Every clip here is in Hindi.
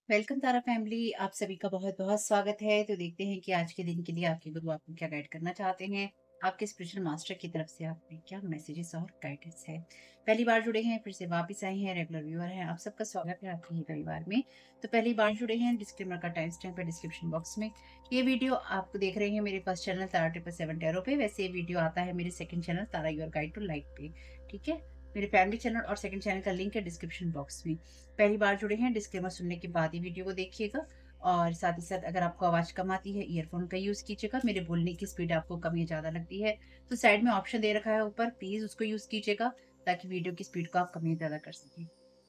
वेलकम तारा फैमिली। आप सभी का बहुत बहुत स्वागत है। तो देखते हैं कि आज के दिन के लिए आपके गुरु आपको क्या गाइड करना चाहते हैं। आपके स्पिरिचुअल मास्टर की तरफ से आपके क्या मैसेजेस और गाइडेंस है। पहली बार जुड़े हैं, फिर से वापस आए हैं, रेगुलर व्यूअर हैं, आप सबका स्वागत है आपके ही परिवार में। तो पहली बार जुड़े हैं, डिस्क्लेमर का टाइम स्टैम्प है डिस्क्रिप्शन बॉक्स में। ये वीडियो आपको देख रहे हैं मेरे फर्स्ट चैनल तारा 777 टैरो पे। वैसे ये वीडियो आता है मेरे second channel Tara your guide to life पे। ठीक है, मेरे फैमिली चैनल और सेकंड चैनल का लिंक है डिस्क्रिप्शन बॉक्स में। पहली बार जुड़े हैं, डिस्क्लेमर सुनने के बाद ही वीडियो को देखिएगा। और साथ ही साथ अगर आपको आवाज़ कम आती है, ईयरफ़ोन का यूज़ कीजिएगा। मेरे बोलने की स्पीड आपको कम या ज़्यादा लगती है, तो साइड में ऑप्शन दे रखा है ऊपर, प्लीज़ उसको यूज़ कीजिएगा, ताकि वीडियो की स्पीड को आप कम या ज़्यादा कर सकें।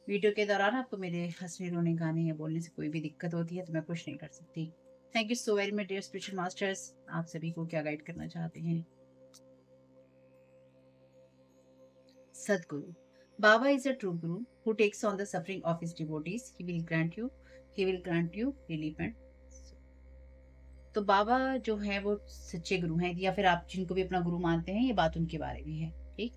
वीडियो के दौरान आपको मेरे हँसने, रोने, गाने या बोलने से कोई भी दिक्कत होती है, तो मैं कुछ नहीं कर सकती। Thank you so very much dear spiritual masters. आप सभी को क्या गाइड करना चाहते हैं? Sadguru. Baba is a true guru who takes on the suffering of his devotees. He will grant you relief and तो बाबा जो है वो सच्चे गुरु हैं, या फिर आप जिनको भी अपना गुरु मानते हैं, ये बात उनके बारे में है। ठीक,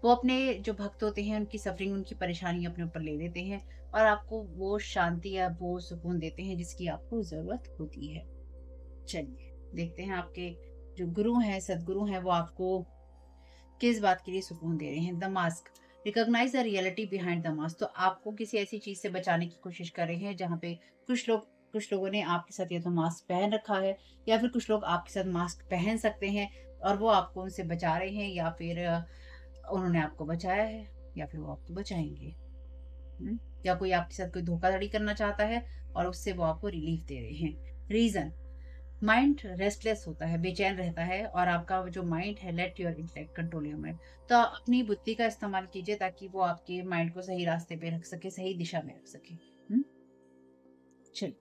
वो अपने जो भक्त होते हैं उनकी सफरिंग, उनकी परेशानी अपने ऊपर ले लेते हैं और आपको वो शांति या वो सुकून देते हैं जिसकी आपको जरूरत होती है। चलिए देखते हैं आपके जो गुरु हैं, सदगुरु हैं, वो आपको किस बात के लिए सुकून दे रहे हैं। The mask recognise the reality behind the mask. तो आपको किसी ऐसी चीज से बचाने की कोशिश कर रहे हैं जहाँ पे कुछ लोगों ने आपके साथ या तो मास्क पहन रखा है, या फिर कुछ लोग आपके साथ मास्क पहन सकते हैं और वो आपको उनसे बचा रहे हैं, या फिर उन्होंने आपको बचाया है, या फिर वो आपको बचाएंगे। हम्म? या कोई आपके साथ कोई धोखाधड़ी करना चाहता है और उससे वो आपको रिलीफ दे रहे हैं। रीजन, माइंड रेस्टलेस होता है, बेचैन रहता है, और आपका जो माइंड है, let your intellect control your mind. तो आप अपनी बुद्धि का इस्तेमाल कीजिए ताकि वो आपके माइंड को सही रास्ते पे रख सके, सही दिशा में रख सके। चलिए,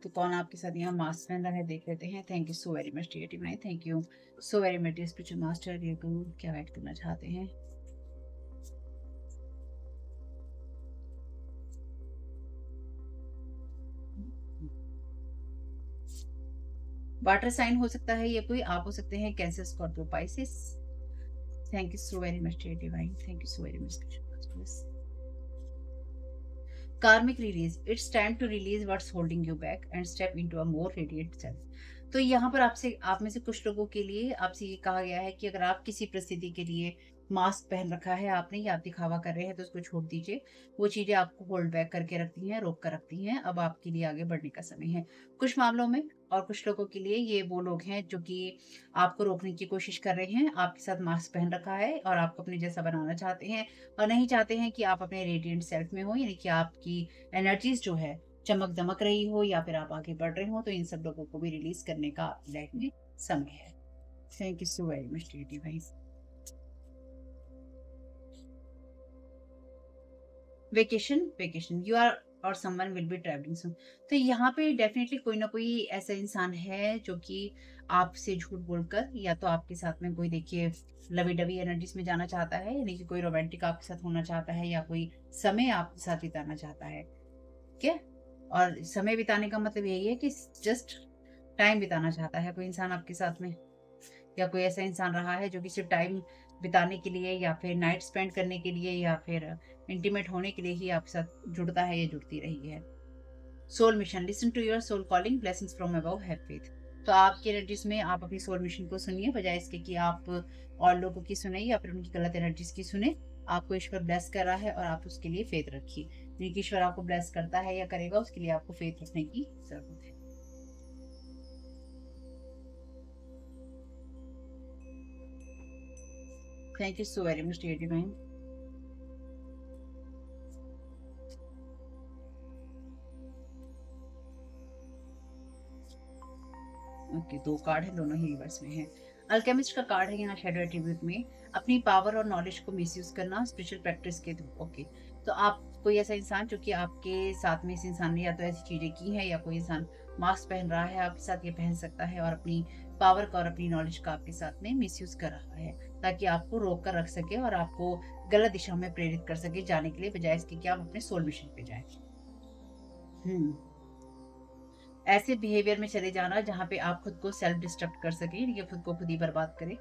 तो कौन आपके साथ यहाँ मास्क पहन रहा है देख लेते हैं। Thank you so very much dear divine. Thank you so very much dear spiritual master. ये गुरु क्या गाइड करना चाहते हैं? वाटर साइन हो सकता है ये कोई, आप हो सकते हैं Cancer, Scorpio, Pisces. Thank you so very much dear divine. Thank you so very much spiritual masters. Karmic release. It's time to release what's holding you back and step into a more radiant self. तो यहाँ पर आपसे, आप में से कुछ लोगों के लिए आपसे ये कहा गया है कि अगर आप किसी परिस्थिति के लिए मास्क पहन रखा है आपने, या आप दिखावा कर रहे हैं, तो उसको छोड़ दीजिए। वो चीजें आपको होल्ड बैक करके रखती हैं, रोक कर रखती हैं। अब आपके लिए आगे बढ़ने का समय है कुछ मामलों में। और कुछ लोगों के लिए ये वो लोग हैं जो कि आपको रोकने की कोशिश कर रहे हैं, आपके साथ मास्क पहन रखा है और आपको अपने जैसा बनाना चाहते हैं, और नहीं चाहते हैं कि आप अपने रेडिएंट सेल्फ में हो, यानी कि आपकी एनर्जीज जो है चमक दमक रही हो, या फिर आप आगे बढ़ रहे हो। तो इन सब लोगों को भी रिलीज करने का आपकी लाइफ में समय है। Thank you so very much dear भाई। वेकेशन, वेकेशन यू आर और someone will be travelling soon. तो यहाँ पे डेफिनेटली कोई ना कोई ऐसा इंसान है जो कि आपसे झूठ बोलकर, या तो आपके साथ में कोई, देखिए, लवी डवी एनर्जीज में जाना चाहता है, यानी कि कोई रोमांटिक आपके साथ होना चाहता है, या कोई समय आपके साथ बिताना चाहता है। ठीक है, और समय बिताने का मतलब यही है कि जस्ट टाइम बिताना चाहता है कोई इंसान आपके साथ में, या कोई ऐसा इंसान रहा है जो कि सिर्फ टाइम बिताने के लिए, या फिर नाइट स्पेंड करने के लिए, या फिर इंटीमेट होने के लिए ही आपके साथ जुड़ता है या जुड़ती रही है। Soul mission, listen to your soul calling, blessings from above, have faith. तो आपकी एनर्जीज में आप अपनी सोल मिशन को सुनिए, बजाय इसके कि आप और लोगों की सुने या फिर उनकी गलत एनर्जीज की सुने। आपको ईश्वर ब्लेस कर रहा है और आप उसके लिए फेथ रखिए। यानी कि ईश्वर आपको ब्लेस करता है या करेगा, उसके लिए आपको फेथ रखने की जरूरत है। Thank you so very much dear divine. Okay, दो कार्ड है, दोनों ही रिवर्स में है। अल्केमिस्ट का कार्ड है यहाँ शैडो एट्रीब्यूट में। अपनी पावर और नॉलेज को मिसयूज करना स्पिरिचुअल प्रैक्टिस के थ्रू। ओके, तो आप कोई ऐसा इंसान जो कि आपके साथ में, इस इंसान ने या तो ऐसी चीजें की हैं, या कोई इंसान मास्क पहन रहा है आपके साथ, ये पहन सकता है, और अपनी पावर का और अपनी नॉलेज का आपके साथ में मिसयूज कर रहा है, ताकि आपको रोक कर रख सके और आपको गलत दिशा में प्रेरित कर सके जाने के लिए, बजाय इसके कि आप अपने सोल मिशन पे जाए। हम्म, ऐसे बिहेवियर में चले जाना जहाँ पे आप खुद को सेल्फ डिस्ट्रक्ट कर सके, या खुद को खुद ही बर्बाद करें।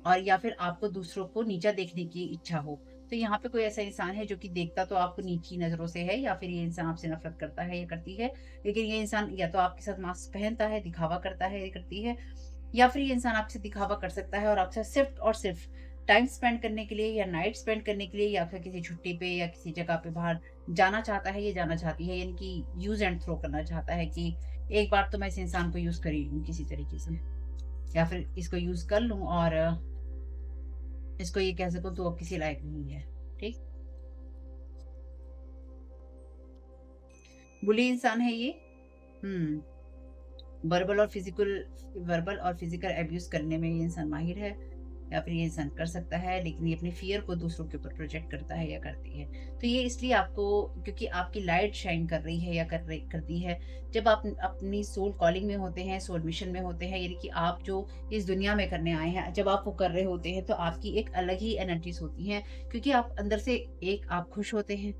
और या फिर आपको दूसरों को नीचा देखने की इच्छा हो, तो यहाँ पे कोई ऐसा इंसान है जो कि देखता तो आपको नीची नज़रों से है, या फिर ये इंसान आपसे नफ़रत करता है या करती है, लेकिन ये इंसान या तो आपके साथ मास्क पहनता है, दिखावा करता है या करती है, या फिर ये इंसान आपसे दिखावा कर सकता है और आपसे सिर्फ़ और सिर्फ़ टाइम स्पेंड करने के लिए या नाइट स्पेंड करने के लिए या फिर किसी छुट्टी पे या किसी जगह पे बाहर जाना चाहता है या जाना चाहती है, यानी कि यूज़ एंड थ्रो करना चाहता है कि एक बार तो मैं इस इंसान को यूज़ कर ही लूँ किसी तरीके से, या फिर इसको यूज़ कर लूँ और इसको ये कह सकूँ तो अब किसी लायक नहीं है। ठीक? बुली इंसान है ये। हुँ। वर्बल और फिजिकल अब्यूज़ करने में ये इंसान माहिर है, या फिर ये इंसान कर सकता है, लेकिन ये अपने फ़ियर को दूसरों के ऊपर प्रोजेक्ट करता है या करती है। तो ये इसलिए आपको, क्योंकि आपकी लाइट शाइन कर रही है या करती है, जब आप अपनी सोल कॉलिंग में होते हैं, सोल मिशन में होते हैं, यानी कि आप जो इस दुनिया में करने आए हैं, जब आप वो कर रहे होते हैं, तो आपकी एक अलग ही एनर्जीज़ होती हैं, क्योंकि आप अंदर से, एक आप खुश होते हैं,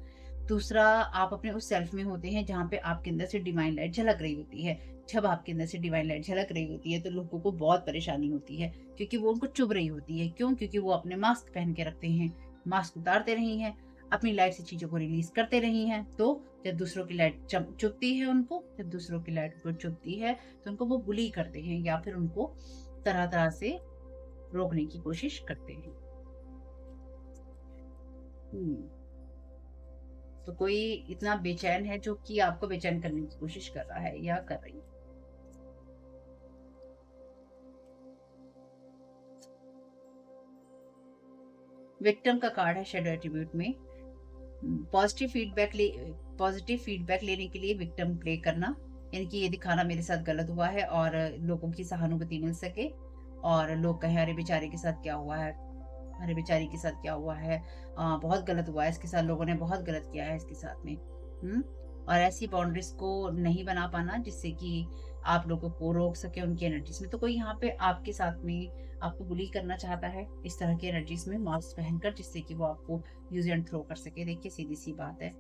दूसरा आप अपने उस सेल्फ में होते हैं जहाँ पे आपके अंदर से डिवाइन लाइट झलक रही होती है। जब आपके अंदर से डिवाइन लाइट झलक रही होती है, तो लोगों को बहुत परेशानी होती है, क्योंकि वो उनको चुभ रही होती है। क्यों? क्योंकि वो अपने मास्क पहन के रखते हैं, मास्क उतारते नहीं हैं, अपनी लाइफ से चीज़ों को रिलीज़ करते नहीं हैं। तो जब दूसरों की लाइट चुभती है उनको, जब दूसरों की लाइट उनको चुभती है, तो उनको वो बुली करते हैं या फिर उनको तरह-तरह से रोकने की कोशिश करते हैं। हुँ। तो कोई इतना बेचैन है जो कि आपको बेचैन करने की कोशिश कर रहा है या कर रही है। विक्टिम का कार्ड है शैडो एट्रिब्यूट में। पॉजिटिव फीडबैक ले पॉजिटिव फीडबैक लेने के लिए विक्टिम प्ले करना, यानी कि ये दिखाना मेरे साथ गलत हुआ है और लोगों की सहानुभूति मिल सके और लोग कहें अरे बेचारे के साथ क्या हुआ है, अरे बेचारी के साथ क्या हुआ है, बहुत गलत हुआ है इसके साथ, लोगों ने बहुत गलत किया है इसके साथ में। हुँ? और ऐसी बाउंड्रीज़ को नहीं बना पाना जिससे कि आप लोगों को रोक सके उनकी एनर्जीज़ में। तो कोई यहाँ पे आपके साथ में आपको बुली करना चाहता है इस तरह की एनर्जीज़ में मास्क पहनकर, जिससे कि वो आपको यूज़ एंड थ्रो कर सके। देखिए सीधी-सी बात है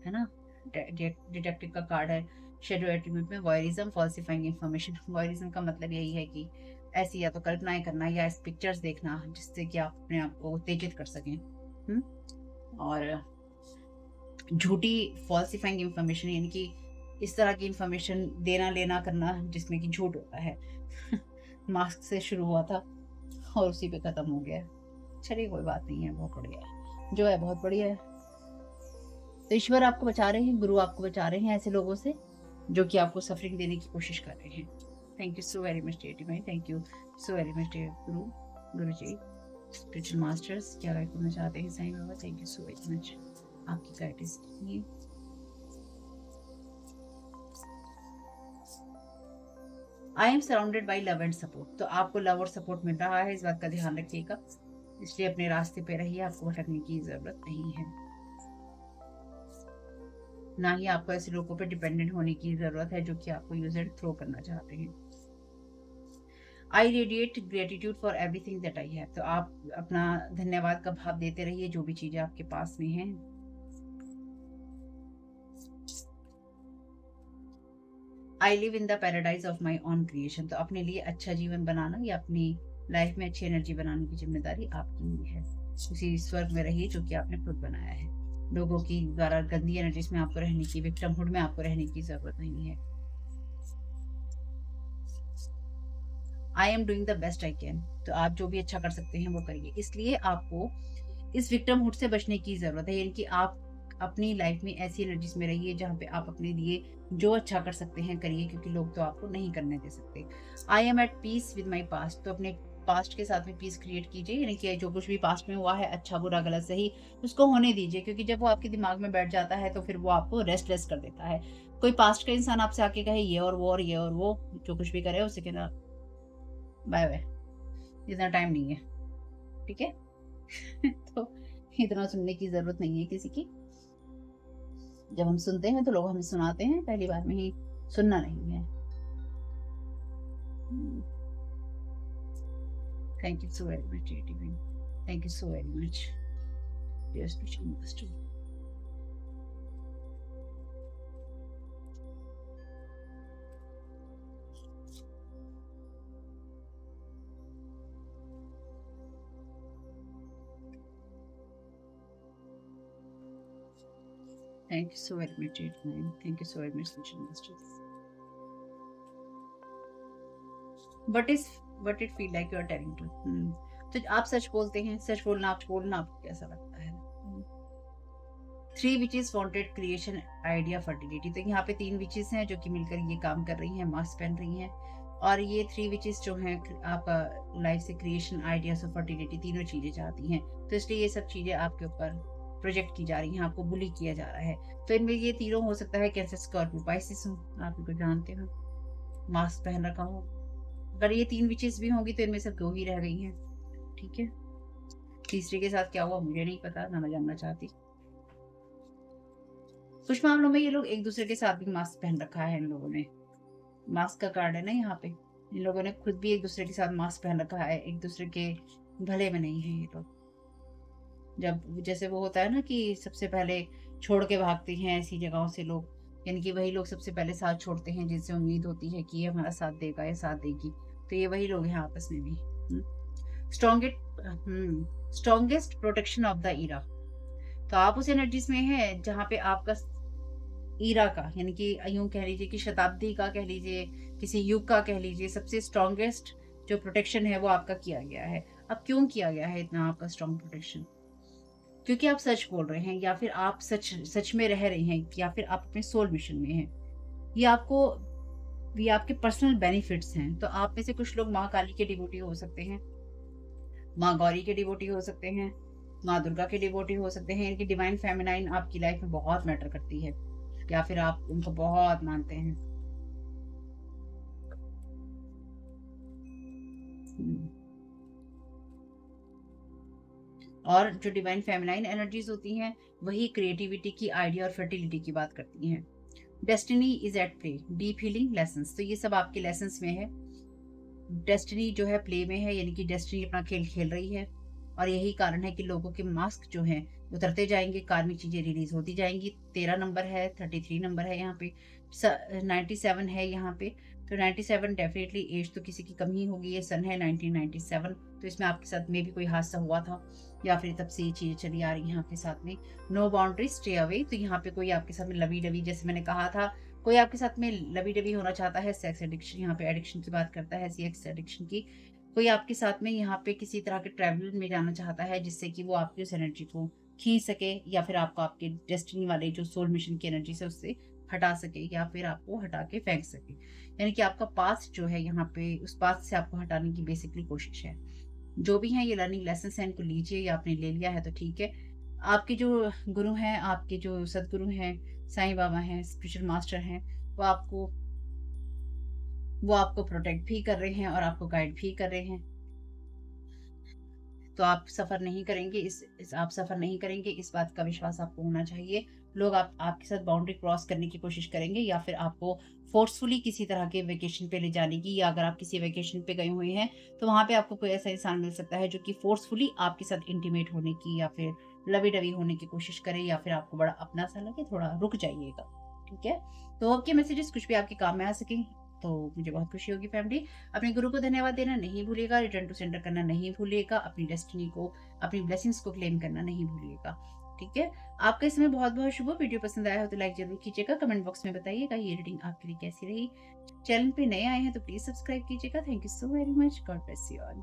ना? डिटेक्टिव का कार्ड है। शैडो एट्रिब्यूट में वॉयरिज़्म, फॉल्सिफाइंग इन्फॉर्मेशन। वॉयरिज़्म का मतलब यही है कि ऐसी या तो कल्पनाएँ करना या ऐसी पिक्चर्स देखना जिससे कि आप अपने आप को उत्तेजित कर सकें। हुँ? और झूठी फॉल्सिफाइंग इन्फॉर्मेशन, यानी कि इस तरह की इन्फॉर्मेशन देना-लेना करना जिसमें कि झूठ होता है। मास्क से शुरू हुआ था और उसी पे खत्म हो गया है। चलिए कोई बात नहीं है, बहुत बढ़िया है। जो है बहुत बढ़िया है। तो ईश्वर आपको बचा रहे हैं, गुरु आपको बचा रहे हैं ऐसे लोगों से, जो कि आपको सफ़रिंग देने की कोशिश कर रहे हैं। Thank you so very much dear divine, thank you so very much dear Guruji, spiritual masters, क्या गाइड करना चाहते हैं Sai Baba, thank you so very much आपकी गाइडेंस के लिए। I am surrounded by love and support, तो आपको लव और सपोर्ट मिल रहा है, इस बात का ध्यान रखिएगा। इसलिए अपने रास्ते पे रहिए, आपको भटकने की ज़रूरत नहीं है। ना ही आपको ऐसे लोगों पे डिपेंडेंट होने की ज़रूरत है जो कि आपको यूज़ एंड थ्रो करना चाहते हैं। आई radiate gratitude for everything that I have, तो आप अपना धन्यवाद का भाव देते रहिए जो भी चीज़ें आपके पास में हैं। I live in the paradise of my own creation, तो अपने लिए अच्छा जीवन बनाना या अपनी लाइफ में अच्छी एनर्जी बनाने की जिम्मेदारी आपकी ही है। उसी स्वर्ग में रहिए जो कि आपने खुद बनाया है। लोगों की द्वारा गंदी एनर्जीज में आपको रहने की, विक्टिमहुड में आपको रहने की जरूरत नहीं है। I am doing the best I can, तो आप जो भी अच्छा कर सकते हैं वो करिए। इसलिए आपको इस विक्टिमहुड से बचने की ज़रूरत है, यानी कि आप अपनी लाइफ में ऐसी एनर्जीज में रहिए जहाँ पे आप अपने लिए जो अच्छा कर सकते हैं करिए, क्योंकि लोग तो आपको नहीं करने दे सकते। I am at peace with my past, तो अपने पास्ट के साथ में पीस क्रिएट कीजिए, यानी कि जो कुछ भी पास्ट में हुआ है, अच्छा बुरा गलत सही, उसको होने दीजिए, क्योंकि जब वो आपके दिमाग में बैठ जाता है तो फिर वो आपको रेस्टलेस कर देता है। कोई पास्ट का इंसान आपसे आके कहे ये और वो और ये और वो, जो कुछ भी करे उसे कहना बाय बाय, इतना टाइम नहीं है, ठीक है? तो इतना सुनने की ज़रूरत नहीं है किसी की। जब हम सुनते हैं तो लोग हमें सुनाते हैं, पहली बार में ही सुनना नहीं है। हुँ, thank you so very much dear divine, thank you so very much dear spiritual master. Thank you so very much, thank you so very much masters. But it feel like you are telling truth. तो आप सच बोलते हैं, सच बोलना आपको कैसा लगता है? 3 witches wanted creation idea fertility. तो यहाँ पे 3 विचेस हैं जो कि मिलकर ये काम कर रही हैं, मास्क पहन रही हैं, और ये 3 विचेस जो हैं आपका लाइफ से क्रिएशन आइडियाज और फर्टिलिटी तीनों चीजें चाहती हैं। तो इसलिए ये सब चीजें आपके ऊपर प्रोजेक्ट की जा रही हैं, आपको बुली किया जा रहा है। तो इनमें ये तीनों हो सकता है कैंसर, स्कॉर्पियो, पाइसिस हो, आप इनको जानते हो, मास्क पहन रखा हो। अगर ये 3 विचेस भी होंगी तो इनमें से 2 ही रह गई हैं, ठीक है। तीसरे के साथ क्या हुआ मुझे नहीं पता, ना मैं जानना चाहती। कुछ मामलों में ये लोग एक दूसरे के साथ भी मास्क पहन रखा है, इन लोगों ने, मास्क का कार्ड है ना यहाँ पे, इन लोगों ने खुद भी एक दूसरे के साथ मास्क पहन रखा है, एक दूसरे के भले में नहीं है ये लोग। जब जैसे वो होता है ना कि सबसे पहले छोड़ के भागते हैं ऐसी जगहों से लोग, यानी कि वही लोग सबसे पहले साथ छोड़ते हैं जिनसे उम्मीद होती है कि ये हमारा साथ देगा या साथ देगी। तो ये वही लोग हैं आपस में भी। Strongest protection of the era. तो आप उस एनर्जीज में हैं जहाँ पे आपका ईरा का, यानी कि यूं कह लीजिए कि शताब्दी का कह लीजिए, किसी युग का कह लीजिए, सबसे स्ट्रॉन्गेस्ट जो प्रोटेक्शन है वो आपका किया गया है। अब क्यों किया गया है इतना आपका स्ट्रॉन्ग प्रोटेक्शन? क्योंकि आप सच बोल रहे हैं, या फिर आप सच में रह रहे हैं, या फिर आप अपने सोल मिशन में हैं। ये आपके पर्सनल बेनिफिट्स हैं। तो आप में से कुछ लोग माँ काली के डिवोटी हो सकते हैं, माँ गौरी के डिवोटी हो सकते हैं, माँ दुर्गा के डिवोटी हो सकते हैं। इनकी डिवाइन फेमिनाइन आपकी लाइफ में बहुत मैटर करती है, या फिर आप उनको बहुत मानते हैं। और जो डिवाइन फेमिनाइन एनर्जीज होती हैं वही क्रिएटिविटी की, आइडिया और फर्टिलिटी की बात करती हैं। Destiny is at play, deep healing lessons. तो ये सब आपके लेसन्स में है। डेस्टिनी जो है प्ले में है, यानी कि डेस्टिनी अपना खेल खेल रही है, और यही कारण है कि लोगों के मास्क जो हैं उतरते जाएंगे, कार्मिक चीजें रिलीज होती जाएंगी। 13 नंबर है, 33 नंबर है, यहाँ पे 97 है यहाँ पे। तो 97 डेफिनेटली एज तो किसी की कम ही होगी। ये सन है 1997, तो इसमें आपके साथ में भी कोई हादसा हुआ था, या फिर तब से ये चीजें चली आ रही हैं आपके साथ में। No boundary stay away. तो यहाँ पे कोई आपके साथ में लवी डवी, जैसे मैंने कहा था, कोई आपके साथ में लवी डवी होना चाहता है। सेक्स एडिक्शन, यहाँ पे एडिक्शन की बात करता है, सेक्स एडिक्शन की। कोई आपके साथ में यहाँ पे किसी तरह के ट्रैवल में जाना चाहता है, जिससे कि वो आपकी उस एनर्जी को खींच सके, या फिर आपको आपके डेस्टिनी वाले जो सोल मिशन की एनर्जी से उससे हटा सके, या फिर आपको हटा के फेंक सके। यानी कि आपका पास्ट जो है यहाँ पे, उस पास्ट से आपको हटाने की बेसिकली कोशिश है। जो भी है ये लर्निंग लेसन है, इनको लीजिए, या आपने ले लिया है तो ठीक है। आपके जो गुरु हैं, आपके जो सदगुरु हैं, साईं बाबा हैं, स्पिरिचुअल मास्टर हैं, वो आपको प्रोटेक्ट भी कर रहे हैं और आपको गाइड भी कर रहे हैं। तो आप सफर नहीं करेंगे, आप सफर नहीं करेंगे, इस बात का विश्वास आपको होना चाहिए। लोग आपके साथ बाउंड्री क्रॉस करने की कोशिश करेंगे, या फिर आपको फोर्सफुली किसी तरह के वेकेशन पे ले जाने की, या अगर आप किसी वेकेशन पे गए हुए हैं तो वहां पे आपको कोई ऐसा इंसान मिल सकता है जो कि फोर्सफुली आपके साथ इंटीमेट होने की, या फिर लवी डवी होने की कोशिश करे, या फिर आपको बड़ा अपना सा लगे, थोड़ा रुक जाइएगा, ठीक है। तो आपके मैसेजेस कुछ भी आपके काम में आ सके तो मुझे बहुत खुशी होगी। फैमिली, अपने गुरु को धन्यवाद देना नहीं भूलिएगा, रिटर्न टू सेंटर करना नहीं भूलिएगा, अपनी डेस्टिनी को, अपनी ब्लेसिंग्स को क्लेम करना नहीं भूलिएगा, ठीक है। आपका इसमें बहुत बहुत शुभ हो। वीडियो पसंद आया हो तो लाइक जरूर कीजिएगा, कमेंट बॉक्स में बताइएगा ये रीडिंग आपके लिए कैसी रही। चैनल पे नए आए हैं तो प्लीज सब्सक्राइब कीजिएगा। Thank you so very much, God bless you all.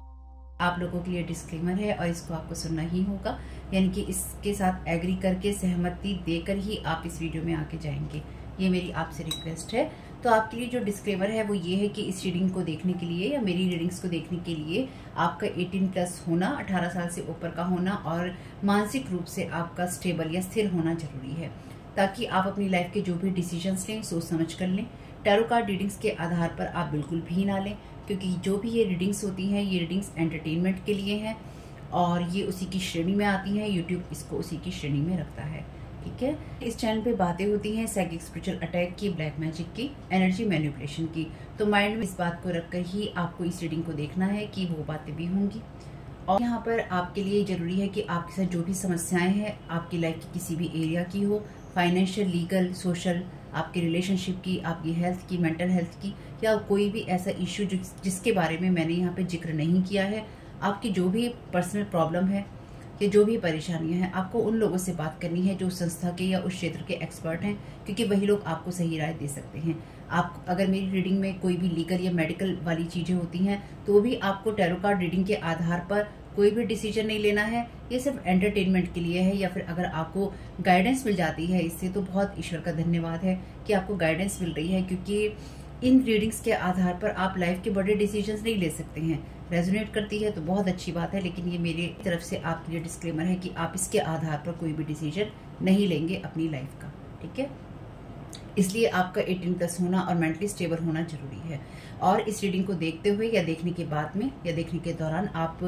आप लोगों के लिए डिस्क्लेमर है और इसको आपको सुनना ही होगा, यानी कि इसके साथ एग्री करके, सहमति देकर ही आप इस वीडियो में आके जाएंगे, ये मेरी आपसे रिक्वेस्ट है। तो आपके लिए जो डिस्क्लेमर है वो ये है कि इस रीडिंग को देखने के लिए, या मेरी रीडिंग्स को देखने के लिए, आपका 18+ होना, 18 साल से ऊपर का होना, और मानसिक रूप से आपका स्टेबल या स्थिर होना जरूरी है, ताकि आप अपनी लाइफ के जो भी डिसीजंस लें सोच समझ कर लें। टैरो कार्ड रीडिंग्स के आधार पर आप बिल्कुल भी ना लें, क्योंकि जो भी ये रीडिंग्स होती हैं, ये रीडिंग्स एंटरटेनमेंट के लिए हैं, और ये उसी की श्रेणी में आती हैं। यूट्यूब इसको उसी की श्रेणी में रखता है, ठीक है। इस चैनल पे बातें होती हैं साइकिक, स्पिरिचुअल अटैक की, ब्लैक मैजिक की, एनर्जी मैनिपुलेशन की। तो माइंड में इस बात को रखकर ही आपको इस रीडिंग को देखना है कि वो बातें भी होंगी। और यहाँ पर आपके लिए जरूरी है कि आपके साथ जो भी समस्याएं हैं, आपकी लाइफ की किसी भी एरिया की हो, फाइनेंशियल, लीगल, सोशल, आपकी रिलेशनशिप की, आपकी हेल्थ की, मेंटल हेल्थ की, या कोई भी ऐसा इश्यू जिसके बारे में मैंने यहाँ पे जिक्र नहीं किया है, आपकी जो भी पर्सनल प्रॉब्लम है, या जो भी परेशानियां हैं, आपको उन लोगों से बात करनी है जो संस्था के या उस क्षेत्र के एक्सपर्ट हैं, क्योंकि वही लोग आपको सही राय दे सकते हैं। आप अगर मेरी रीडिंग में कोई भी लीगल या मेडिकल वाली चीजें होती हैं तो भी आपको टैरो कार्ड रीडिंग के आधार पर कोई भी डिसीजन नहीं लेना है। ये सिर्फ एंटरटेनमेंट के लिए है, या फिर अगर आपको गाइडेंस मिल जाती है इससे तो बहुत ईश्वर का धन्यवाद है कि आपको गाइडेंस मिल रही है, क्योंकि इन रीडिंग्स के आधार पर आप लाइफ के बड़े डिसीजंस नहीं ले सकते हैं। रेजोनेट करती है तो बहुत अच्छी बात है, लेकिन ये मेरी तरफ से आपके लिए डिस्क्लेमर है कि आप इसके आधार पर कोई भी डिसीजन नहीं लेंगे अपनी लाइफ का, ठीक है। इसलिए आपका 18+ होना और मेंटली स्टेबल होना जरूरी है। और इस रीडिंग को देखते हुए या देखने के बाद में या देखने के दौरान आप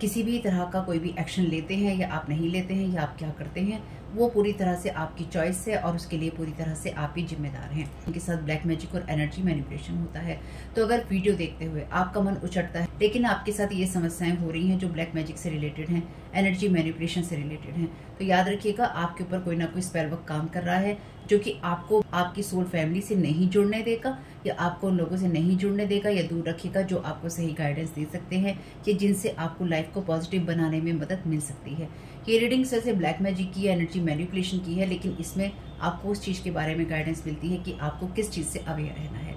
किसी भी तरह का कोई भी एक्शन लेते हैं या आप नहीं लेते हैं या आप क्या करते हैं, वो पूरी तरह से आपकी चॉइस है और उसके लिए पूरी तरह से आप ही जिम्मेदार हैं। उनके साथ ब्लैक मैजिक और एनर्जी मैनिपुलेशन होता है। तो अगर वीडियो देखते हुए आपका मन उचटता है लेकिन आपके साथ ये समस्याएं हो रही हैं जो ब्लैक मैजिक से रिलेटेड हैं, एनर्जी मैनिपुलेशन से रिलेटेड हैं, तो याद रखिएगा आपके ऊपर कोई ना कोई स्पेल वर्क काम कर रहा है जो कि आपको आपकी सोल फैमिली से नहीं जुड़ने देगा या आपको उन लोगों से नहीं जुड़ने देगा या दूर रखेगा जो आपको सही गाइडेंस दे सकते हैं कि जिनसे आपको लाइफ को पॉजिटिव बनाने में मदद मिल सकती है। ये रीडिंग वैसे ब्लैक मैजिक की है, एनर्जी मैनिपुलेशन की है, लेकिन इसमें आपको उस चीज के बारे में गाइडेंस मिलती है कि आपको किस चीज से अवेयर रहना है।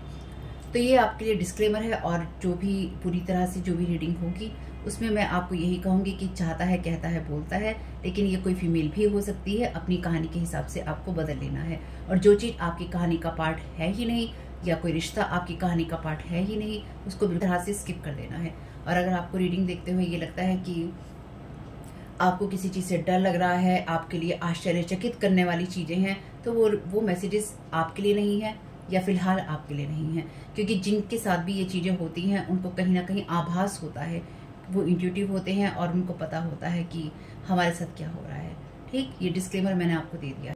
तो ये आपके लिए डिस्क्लेमर है, और जो भी पूरी तरह से जो भी रीडिंग होगी उसमें मैं आपको यही कहूंगी कि चाहता है, कहता है, बोलता है, लेकिन ये कोई फीमेल भी हो सकती है। अपनी कहानी के हिसाब से आपको बदल लेना है, और जो चीज आपकी कहानी का पार्ट है ही नहीं या कोई रिश्ता आपकी कहानी का पार्ट है ही नहीं, उसको बिल्कुल तरह से स्किप कर देना है। और अगर आपको रीडिंग देखते हुए ये लगता है कि आपको किसी चीज से डर लग रहा है, आपके लिए आश्चर्यचकित करने वाली चीजें हैं, तो वो मैसेजेस आपके लिए नहीं है या फिलहाल आपके लिए नहीं है, क्योंकि जिनके साथ भी ये चीजें होती हैं उनको कहीं ना कहीं आभास होता है, वो इंट्यूटिव होते हैं और उनको पता होता है कि हमारे साथ क्या हो रहा है। ठीक, ये डिस्क्लेमर मैंने आपको दे दिया।